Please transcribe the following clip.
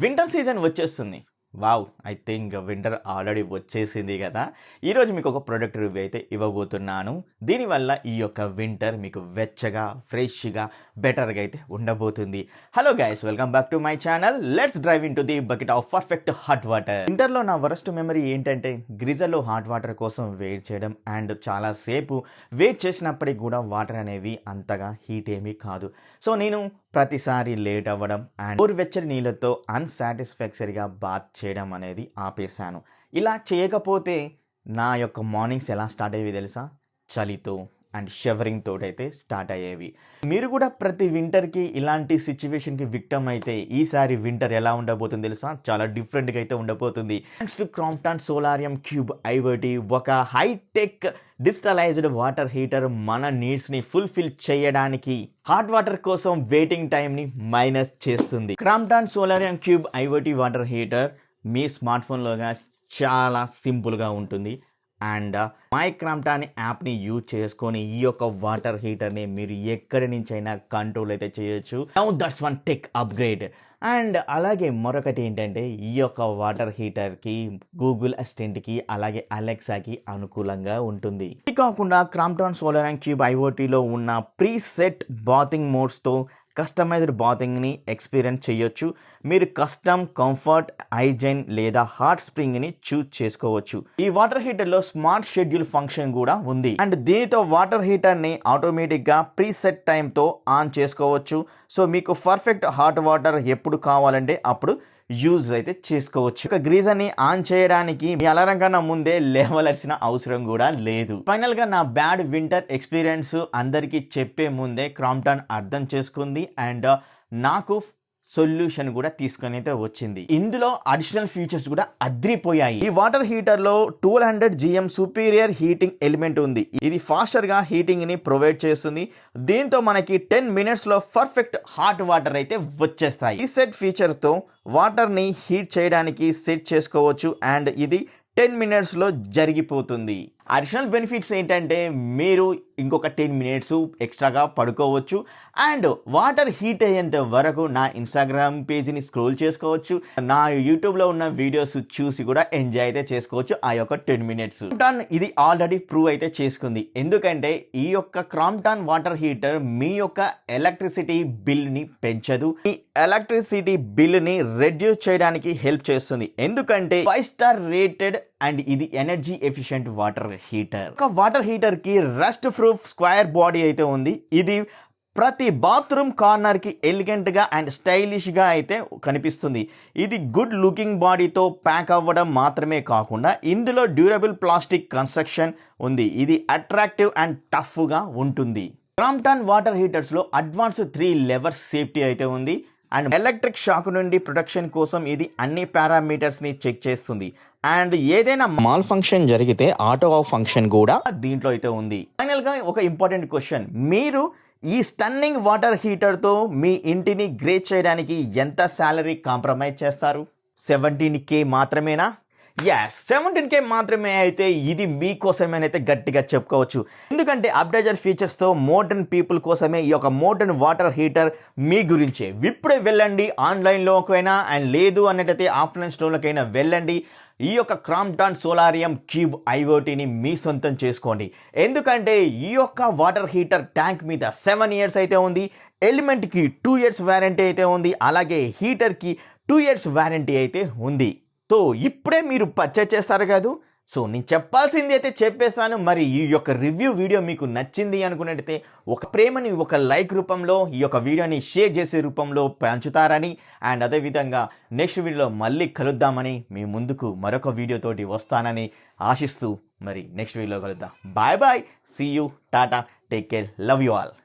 Winter season వచ్చేస్తుంది. Wow! I think winter already వచ్చేసింది కదా! ఈరోజు మీకు ఒక ప్రొడక్ట్ రివ్యూ అయితే ఇవ్వబోతున్నాను. దీనివల్ల ఈ యొక్క వింటర్ మీకు వెచ్చగా, ఫ్రెష్‌గా, బెటర్‌గా అయితే ఉండబోతుంది. Hello guys, welcome back to my channel. Let's drive into the bucket of perfect hot water. వింటర్‌లో నా వరస్ట్ మెమరీ ఏంటంటే గ్రీజర్‌లో హాట్ వాటర్ కోసం వెయిట్ చేయడం అండ్ చాలా సేపు వెయిట్ చేసినప్పటికి కూడా వాటర్ అనేవి అంతగా హీట్ ఏమీ కాదు. సో నేను ప్రతిసారి లేట్ అవ్వడం అండ్ గోరువెచ్చని నీళ్ళతో అన్సాటిస్ఫాక్టరీగా బాత్ చేయడం అనేది ఆపేశాను. ఇలా చేయకపోతే నా యొక్క మార్నింగ్స్ ఎలా స్టార్ట్ అయ్యేవి తెలుసా? చలితో అండ్ షవరింగ్ తోటైతే స్టార్ట్ అయ్యేవి. మీరు కూడా ప్రతి వింటర్కి ఇలాంటి సిచ్యువేషన్కి విక్టమ్ అయితే ఈసారి వింటర్ ఎలా ఉండబోతుంది తెలుసా? చాలా డిఫరెంట్గా అయితే ఉండబోతుంది. Thanks to Crompton Solarium Cube IoT, ఒక హైటెక్ డిజిటలైజ్డ్ వాటర్ హీటర్ మన నీడ్స్ని ఫుల్ఫిల్ చేయడానికి హాట్ వాటర్ కోసం వెయిటింగ్ టైంని మైనస్ చేస్తుంది. Crompton Solarium Cube IoT water heater మీ స్మార్ట్ ఫోన్లోగా చాలా సింపుల్గా ఉంటుంది. అండ్ మై క్రాంప్టన్ యాప్ని యూజ్ చేసుకొని ఈ యొక్క వాటర్ హీటర్ని మీరు ఎక్కడి నుంచైనా కంట్రోల్ అయితే చేయొచ్చు. Now that's one tech upgrade. And అలాగే మరొకటి ఏంటంటే ఈ యొక్క వాటర్ హీటర్కి గూగుల్ అసిస్టెంట్కి అలాగే అలెక్సాకి అనుకూలంగా ఉంటుంది. ఇది కాకుండా క్రాంప్టన్ సోలారియం క్యూబ్ ఐవోటీలో ఉన్న ప్రీసెట్ బాతింగ్ మోడ్స్తో కస్టమైజ్డ్ బాతింగ్ని ఎక్స్పీరియన్స్ చేయొచ్చు. మీరు కస్టమ్, కంఫర్ట్, హైజైన్ లేదా హాట్ స్ప్రింగ్ని చూస్ చేసుకోవచ్చు. ఈ వాటర్ హీటర్లో స్మార్ట్ షెడ్యూల్ ఫంక్షన్ కూడా ఉంది. అండ్ దీనితో వాటర్ హీటర్ని ఆటోమేటిక్గా ప్రీసెట్ టైంతో ఆన్ చేసుకోవచ్చు. సో మీకు పర్ఫెక్ట్ హాట్ వాటర్ ఎప్పుడు కావాలంటే అప్పుడు యూజ్ అయితే చేసుకోవచ్చు. ఒక గ్రీజర్ని ఆన్ చేయడానికి మీ అలారం కన్నా ముందే లేవలసిన అవసరం కూడా లేదు. ఫైనల్గా నా బ్యాడ్ వింటర్ ఎక్స్పీరియన్స్ అందరికీ చెప్పే ముందే క్రాంప్టన్ అర్థం చేసుకుంది అండ్ నాకు సొల్యూషన్ కూడా తీసుకొని అయితే వచ్చింది. ఇందులో అడిషనల్ ఫీచర్స్ కూడా అద్రిపోయాయి. ఈ వాటర్ హీటర్ లో 1200 GM సుపీరియర్ హీటింగ్ ఎలిమెంట్ ఉంది. ఇది ఫాస్టర్ గా హీటింగ్ ని ప్రొవైడ్ చేస్తుంది. దీంతో మనకి 10 minutes లో పర్ఫెక్ట్ హాట్ వాటర్ అయితే వచ్చేస్తాయి. ఈ సెట్ ఫీచర్ తో వాటర్ ని హీట్ చేయడానికి సెట్ చేసుకోవచ్చు అండ్ ఇది 10 minutes లో జరిగిపోతుంది. అడిషనల్ బెనిఫిట్స్ ఏంటంటే మీరు ఇంకొక 10 minutes ఎక్స్ట్రాగా పడుకోవచ్చు అండ్ వాటర్ హీట్ అయ్యేంత వరకు నా ఇన్స్టాగ్రామ్ పేజ్ని స్క్రోల్ చేసుకోవచ్చు. నా యూట్యూబ్లో ఉన్న వీడియోస్ చూసి కూడా ఎంజాయ్ అయితే చేసుకోవచ్చు ఆ యొక్క 10 minutes. క్రాంప్టన్ ఇది ఆల్రెడీ ప్రూవ్ అయితే చేసుకుంది. ఎందుకంటే ఈ యొక్క క్రాంప్టన్ వాటర్ హీటర్ మీ యొక్క ఎలక్ట్రిసిటీ బిల్ని పెంచదు. ఈ ఎలక్ట్రిసిటీ బిల్ని రెడ్యూస్ చేయడానికి హెల్ప్ చేస్తుంది. ఎందుకంటే 5 star రేటెడ్ అండ్ ఇది ఎనర్జీ ఎఫిషియెంట్ వాటర్ హీటర్. ఒక వాటర్ హీటర్ కి రస్ట్ ప్రూఫ్ స్క్వేర్ బాడీ అయితే ఉంది. ఇది ప్రతి బాత్రూమ్ కార్నర్ కి ఎలిగెంట్ గా అండ్ స్టైలిష్ గా అయితే కనిపిస్తుంది. ఇది గుడ్ లుకింగ్ బాడీతో ప్యాక్ అవ్వడం మాత్రమే కాకుండా ఇందులో డ్యూరబుల్ ప్లాస్టిక్ కన్స్ట్రక్షన్ ఉంది. ఇది అట్రాక్టివ్ అండ్ టఫ్ గా ఉంటుంది. క్రాంప్టన్ వాటర్ హీటర్స్ లో అడ్వాన్స్ 3 levels సేఫ్టీ అయితే ఉంది అండ్ ఎలక్ట్రిక్ షాక్ నుండి ప్రొటెక్షన్ కోసం ఇది అన్ని పారామీటర్స్ ని చెక్ చేస్తుంది అండ్ ఏదైనా మాల్ ఫంక్షన్ జరిగితే ఆటో ఆఫ్ ఫంక్షన్ కూడా దీంట్లో అయితే ఉంది. ఫైనల్ గా ఒక ఇంపార్టెంట్ క్వశ్చన్, మీరు ఈ స్టన్నింగ్ వాటర్ హీటర్ తో మీ ఇంటిని గ్రేజ్ చేయడానికి ఎంత సాలరీ కాంప్రమైజ్ చేస్తారు? 17K మాత్రమేనా? yes, 17K మాత్రమే అయితే ఇది మీకోసమేనైతే గట్టిగా చెప్పుకోవచ్చు. ఎందుకంటే అప్డేటెడ్ ఫీచర్స్తో మోడర్న్ పీపుల్ కోసమే ఈ యొక్క మోడర్న్ వాటర్ హీటర్ మీ గురించే. ఇప్పుడే వెళ్ళండి ఆన్లైన్లోకైనా అండ్ లేదు అన్నట్టయితే ఆఫ్లైన్ స్టోర్లకైనా వెళ్ళండి. ఈ యొక్క క్రాంప్టన్ సోలారియం క్యూబ్ ఐవోటీని మీ సొంతం చేసుకోండి. ఎందుకంటే ఈ యొక్క వాటర్ హీటర్ ట్యాంక్ మీద 7 years అయితే ఉంది. ఎలిమెంట్కి 2 years వారంటీ అయితే ఉంది. అలాగే హీటర్కి 2 years వారంటీ అయితే ఉంది. సో ఇప్పుడే మీరు పర్చేజ్ చేస్తారు కాదు. సో నేను చెప్పాల్సింది అయితే చెప్పేశాను. మరి ఈ యొక్క రివ్యూ వీడియో మీకు నచ్చింది అనుకున్నట్టయితే ఒక ప్రేమని ఒక లైక్ రూపంలో ఈ యొక్క వీడియోని షేర్ చేసే రూపంలో పంచుతారని అండ్ అదేవిధంగా నెక్స్ట్ వీడియోలో మళ్ళీ కలుద్దామని మీ ముందుకు మరొక వీడియోతోటి వస్తానని ఆశిస్తూ మరి నెక్స్ట్ వీడియోలో కలుద్దాం. Bye bye, see you, tata, take care, love you all.